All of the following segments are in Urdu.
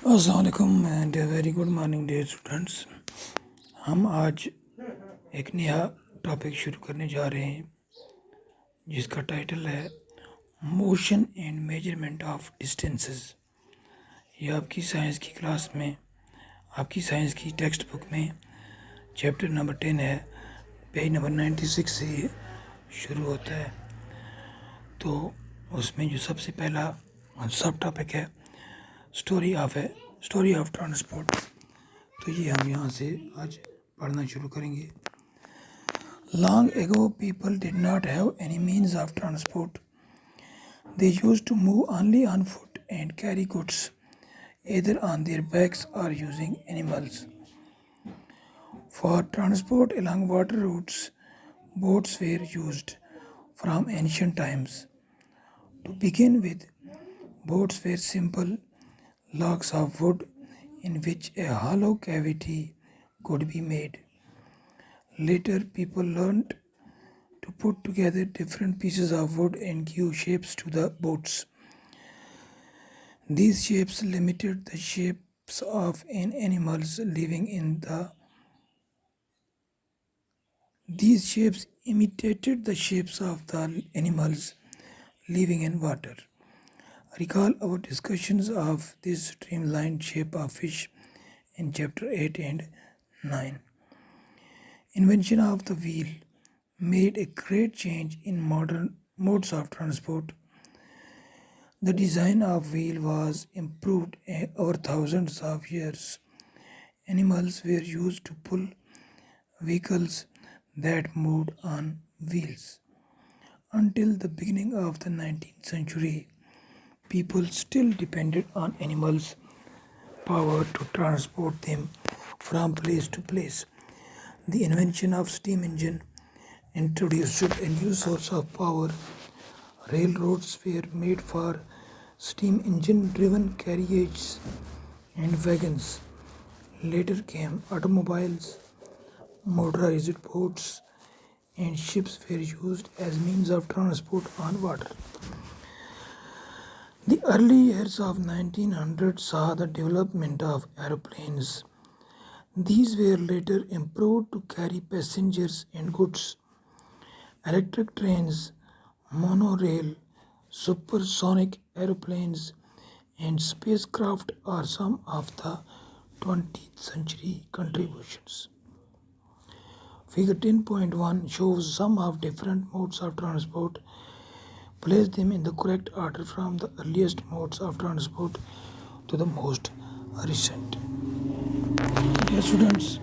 السلام علیکم and very good morning dear students. ہم آج ایک نیا ٹاپک شروع کرنے جا رہے ہیں جس کا ٹائٹل ہے motion and measurement of distances. یہ آپ کی سائنس کی کلاس میں، آپ کی سائنس کی ٹیکسٹ بک میں چیپٹر نمبر 10 ہے، پیج نمبر 96 سے یہ شروع ہوتا ہے. تو اس میں جو سب سے پہلا سب ٹاپک ہے اسٹوری آف ٹرانسپورٹ. تو یہ ہم یہاں سے آج پڑھنا شروع کریں گے. Long ago people did not have any means of transport. They use to move only on foot and carry goods either on their backs or using animals. For transport along water routes, boats were used from ancient times. To begin with, boats were simple logs of wood in which a hollow cavity could be made. Later, people learned to put together different pieces of wood and give shapes to the boats. These shapes imitated the shapes of animals living in water. Recall our discussions of this streamlined shape of fish in chapter 8 and 9. Invention of the wheel made a great change in modern modes of transport. The design of wheel was improved over thousands of years. Animals were used to pull vehicles that moved on wheels. Until the beginning of the 19th century, people still depended on animals' power to transport them from place to place. The invention of steam engine introduced a new source of power. Railroads were made for steam engine-driven carriages and wagons. Later came automobiles, motorized boats, and ships were used as means of transport on water. The early years of 1900 saw the development of aeroplanes. These were later improved to carry passengers and goods. Electric trains, monorail, supersonic aeroplanes, and spacecraft are some of the 20th century contributions. Figure 10.1 shows some of different modes of transport. Place them in the correct order from the earliest modes of transport to the most recent. Dear students,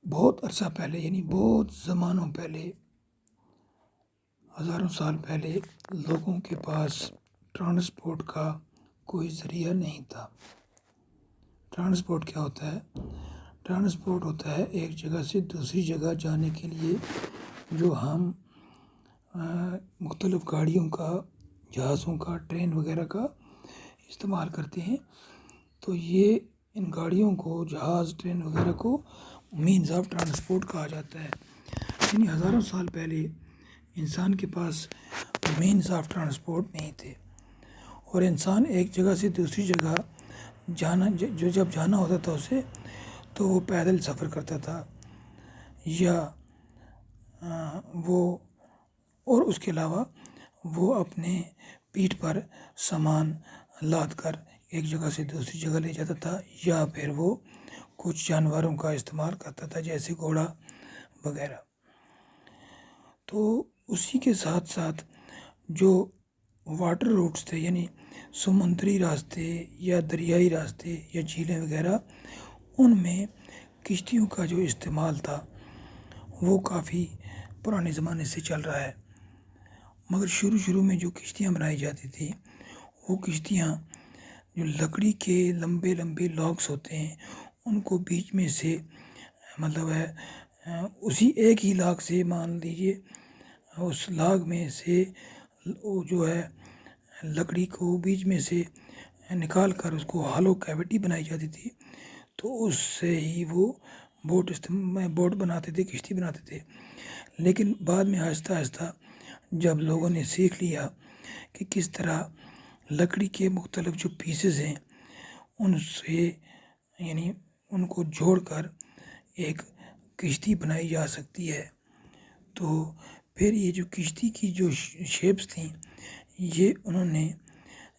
بہت عرصہ پہلے، یعنی بہت زمانوں پہلے، ہزاروں سال پہلے لوگوں کے پاس ٹرانسپورٹ کا کوئی ذریعہ نہیں تھا. ٹرانسپورٹ کیا ہوتا ہے؟ ٹرانسپورٹ ہوتا ہے ایک جگہ سے دوسری جگہ جانے کے لیے جو ہم مختلف گاڑیوں کا، جہازوں کا، ٹرین وغیرہ کا استعمال کرتے ہیں. تو یہ ان گاڑیوں کو، جہاز، ٹرین وغیرہ کو مینز آف ٹرانسپورٹ کہا جاتا ہے. یعنی ہزاروں سال پہلے انسان کے پاس مینز آف ٹرانسپورٹ نہیں تھے، اور انسان ایک جگہ سے دوسری جگہ جب جانا ہوتا تھا اسے، تو وہ پیدل سفر کرتا تھا، یا اور اس کے علاوہ وہ اپنے پیٹھ پر سامان لاد کر ایک جگہ سے دوسری جگہ لے جاتا تھا، یا پھر وہ کچھ جانوروں کا استعمال کرتا تھا جیسے گھوڑا وغیرہ. تو اسی کے ساتھ ساتھ جو واٹر روٹس تھے، یعنی سمندری راستے یا دریائی راستے یا جھیلیں وغیرہ، ان میں کشتیوں کا جو استعمال تھا وہ کافی پرانے زمانے سے چل رہا ہے. مگر شروع میں جو کشتیاں بنائی جاتی تھیں، وہ کشتیاں جو لکڑی کے لمبے لاگس ہوتے ہیں، ان کو بیچ میں سے، مطلب ہے اسی ایک ہی لاگ سے، مان لیجیے اس لاگ میں سے وہ جو ہے لکڑی کو بیچ میں سے نکال کر اس کو ہالو کیوٹی بنائی جاتی تھی. تو اس سے ہی وہ بوٹ بناتے تھے، کشتی بناتے تھے. لیکن بعد میں آہستہ جب لوگوں نے سیکھ لیا کہ کس طرح لکڑی کے مختلف جو پیسز ہیں ان سے یعنی ان کو جوڑ کر ایک کشتی بنائی جا سکتی ہے۔ تو پھر یہ جو کشتی کی جو شیپس تھیں یہ انہوں نے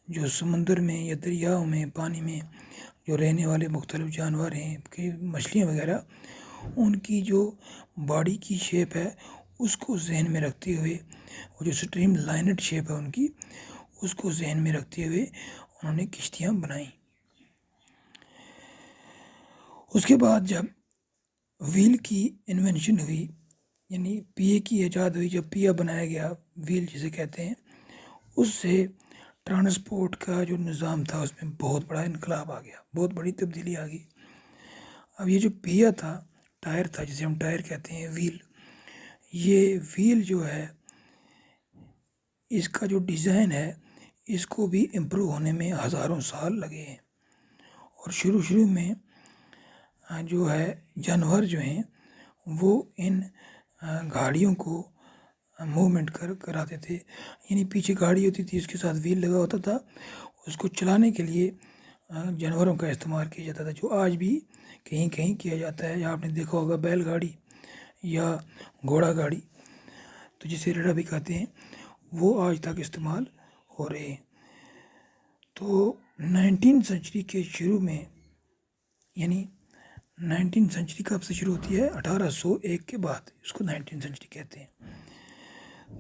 جو سمندر میں یا دریاؤں میں پانی میں جو رہنے والے مختلف جانور ہیں کہ مچھلیاں وغیرہ ان کی جو باڈی کی شیپ ہے اس کو ذہن میں رکھتے ہوئے وہ جو سٹریم لائنڈ شیپ ہے ان کی اس کو ذہن میں رکھتے ہوئے انہوں نے کشتیاں بنائیں۔ اس کے بعد جب ویل کی انوینشن ہوئی یعنی پیے کی ایجاد ہوئی، جب پیا بنایا گیا ویل جسے کہتے ہیں، اس سے ٹرانسپورٹ کا جو نظام تھا اس میں بہت بڑا انقلاب آ گیا، بہت بڑی تبدیلی آ گئی۔ اب یہ جو پیا تھا، ٹائر تھا جسے ہم ٹائر کہتے ہیں، ویل، یہ ویل جو ہے اس کا جو ڈیزائن ہے اس کو بھی امپروو ہونے میں ہزاروں سال لگے ہیں، اور شروع میں جو ہے جانور جو ہیں وہ ان گاڑیوں کو موومنٹ کراتے تھے، یعنی پیچھے گاڑی ہوتی تھی اس کے ساتھ ویل لگا ہوتا تھا، اس کو چلانے کے لیے جانوروں کا استعمال کیا جاتا تھا، جو آج بھی کہیں کہیں کیا جاتا ہے۔ یا آپ نے دیکھا ہوگا بیل گاڑی یا گھوڑا گاڑی، تو جسے ریڑھا بھی کہتے ہیں، وہ آج تک استعمال ہو رہے ہیں۔ تو 19 سینچری کے شروع میں، یعنی 19 سینچری کب سے شروع ہوتی ہے؟ 1801 کے بعد اس کو 19 سینچری کہتے ہیں۔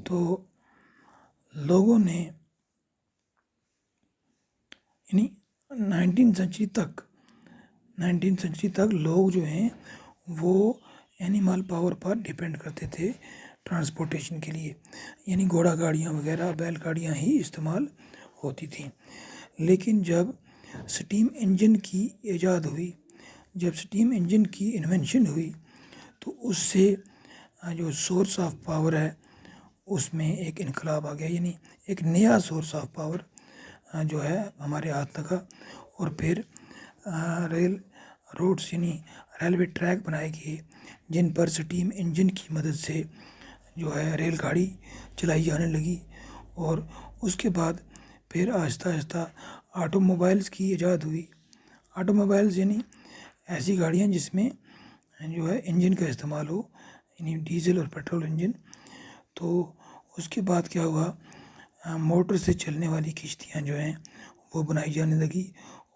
تو لوگوں نے یعنی 19 سینچری تک لوگ جو ہیں وہ اینیمل پاور پر ڈیپینڈ کرتے تھے ٹرانسپورٹیشن کے لیے، یعنی گھوڑا گاڑیاں وغیرہ بیل گاڑیاں ہی استعمال ہوتی تھیں۔ لیکن جب سٹیم انجن کی ایجاد ہوئی، جب سٹیم انجن کی انوینشن ہوئی تو اس سے جو سورس آف پاور ہے اس میں ایک انقلاب آ گیا، یعنی ایک نیا سورس آف پاور جو ہے ہمارے ہاتھ لگا، اور پھر ریل روڈس یعنی ریلوے ٹریک بنائے گئے جن پر سٹیم انجن کی مدد سے جو ہے ریل گاڑی چلائی جانے لگی، اور اس کے بعد پھر آہستہ آہستہ آٹو موبائلز کی ایجاد ہوئی۔ آٹو موبائلز یعنی ایسی گاڑیاں جس میں جو ہے انجن کا استعمال ہو، یعنی ڈیزل اور پیٹرول انجن۔ تو اس کے بعد کیا ہوا، موٹر سے چلنے والی کشتیاں جو ہیں وہ بنائی جانے لگی،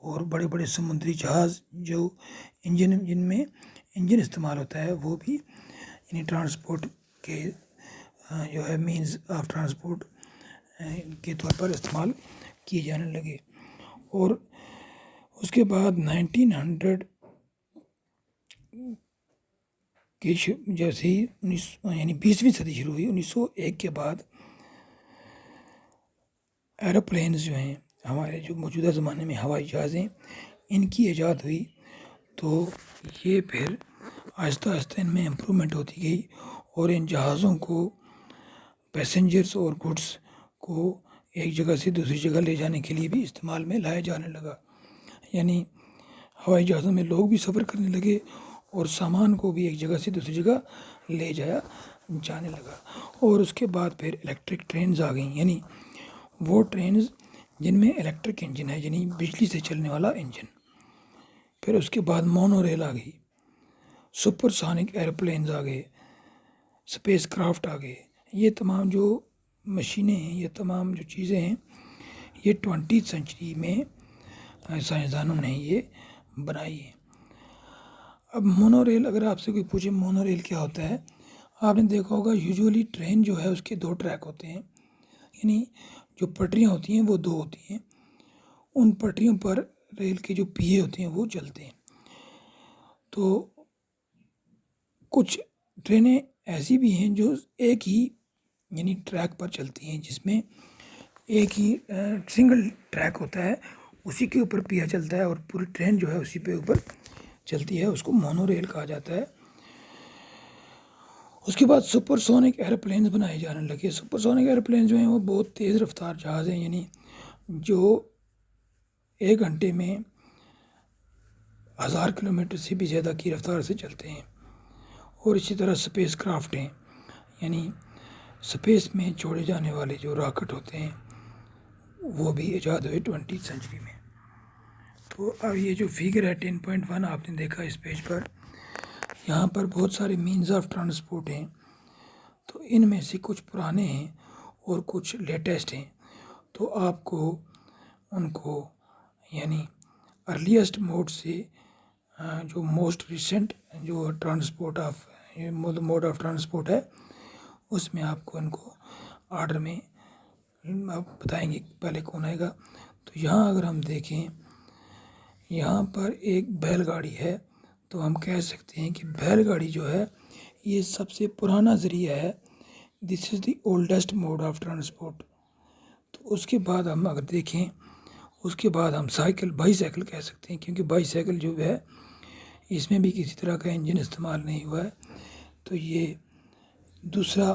اور بڑے بڑے سمندری جہاز جو جن میں انجن استعمال ہوتا ہے وہ بھی یعنی ٹرانسپورٹ کے جو ہے مینز آف ٹرانسپورٹ کے طور پر استعمال کیے جانے لگے۔ اور اس کے بعد 1900 کی جیسے ہی یعنی 20ویں صدی شروع ہوئی، 1901 کے بعد ایروپلینز جو ہیں ہمارے جو موجودہ زمانے میں ہوائی جہاز ہیں ان کی ایجاد ہوئی، تو یہ پھر آہستہ آہستہ ان میں امپرومنٹ ہوتی گئی، اور ان جہازوں کو پیسنجرز اور گڈس کو ایک جگہ سے دوسری جگہ لے جانے کے لیے بھی استعمال میں لایا جانے لگا، یعنی ہوائی جہازوں میں لوگ بھی سفر کرنے لگے اور سامان کو بھی ایک جگہ سے دوسری جگہ لے جایا جانے لگا۔ اور اس کے بعد پھر الیکٹرک ٹرینز آ گئیں، یعنی وہ ٹرینز جن میں الیکٹرک انجن ہے، یعنی بجلی سے چلنے والا انجن۔ پھر اس کے بعد مونو ریل آ گئی، سپر سونک ایروپلینز آ گئے، اسپیس کرافٹ آ گئے۔ یہ تمام جو مشینیں ہیں، یہ تمام جو چیزیں ہیں، یہ 20 سینچری میں سائنسدانوں نے یہ بنائی ہیں۔ اب مونو ریل، اگر آپ سے کوئی پوچھے مونو ریل کیا ہوتا ہے، آپ نے دیکھا ہوگا یوزولی ٹرین جو ہے اس کے 2 ٹریک ہوتے ہیں، یعنی جو پٹریاں ہوتی ہیں وہ 2 ہوتی ہیں، ان پٹریوں پر ریل کے جو پہیے ہوتے ہیں وہ چلتے ہیں۔ تو کچھ ٹرینیں ایسی بھی ہیں جو ایک ہی یعنی ٹریک پر چلتی ہیں، جس میں ایک ہی سنگل ٹریک ہوتا ہے، اسی کے اوپر پہیا چلتا ہے اور پوری ٹرین جو ہے اسی پہ اوپر چلتی ہے، اس کو مونو ریل کہا جاتا ہے۔ اس کے بعد سپر سونک ایروپلینز بنائے جانے لگے۔ سپر سونک ایروپلینز جو ہیں وہ بہت تیز رفتار جہاز ہیں، یعنی جو 1 گھنٹے میں 1000 کلومیٹر سے بھی زیادہ کی رفتار سے چلتے ہیں۔ اور اسی طرح اسپیس کرافٹ ہیں، یعنی اسپیس میں چھوڑے جانے والے جو راکٹ ہوتے ہیں وہ بھی ایجاد ہوئے 20 سینچری میں۔ تو اب یہ جو فگر ہے 10.1 آپ نے دیکھا اس پیج پر، یہاں پر بہت سارے مینز آف ٹرانسپورٹ ہیں، تو ان میں سے کچھ پرانے ہیں اور کچھ لیٹسٹ ہیں، تو آپ کو ان کو یعنی ارلیسٹ موڈ سے جو موسٹ ریسنٹ جو ٹرانسپورٹ موڈ آف ٹرانسپورٹ ہے، اس میں آپ کو ان کو آرڈر میں آپ بتائیں گے پہلے کون آئے گا۔ تو یہاں اگر ہم دیکھیں، یہاں پر ایک بیل گاڑی ہے، تو ہم کہہ سکتے ہیں کہ بیل گاڑی جو ہے یہ سب سے پرانا ذریعہ ہے، this is the oldest mode of transport. تو اس کے بعد ہم اگر دیکھیں، اس کے بعد ہم بائی سائیکل کہہ سکتے ہیں، کیونکہ بائی سائیکل جو ہے اس میں بھی کسی طرح کا انجن استعمال نہیں ہوا ہے، تو یہ دوسرا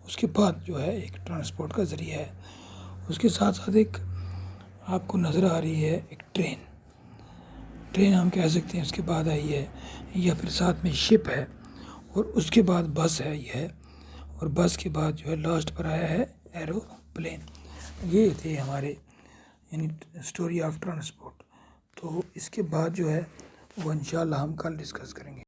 اس کے بعد جو ہے ایک ٹرانسپورٹ کا ذریعہ ہے۔ اس کے ساتھ ساتھ ایک آپ کو نظر آ رہی ہے ایک ٹرین ہم کہہ سکتے ہیں اس کے بعد آئی ہے، یا پھر ساتھ میں شپ ہے، اور اس کے بعد بس ہے یہ ہے، اور بس کے بعد جو ہے لاسٹ پر آیا ہے ایروپلین۔ یہ تھے ہمارے یعنی اسٹوری آف ٹرانسپورٹ۔ تو اس کے بعد جو ہے وہ انشاءاللہ ہم کل ڈسکس کریں گے۔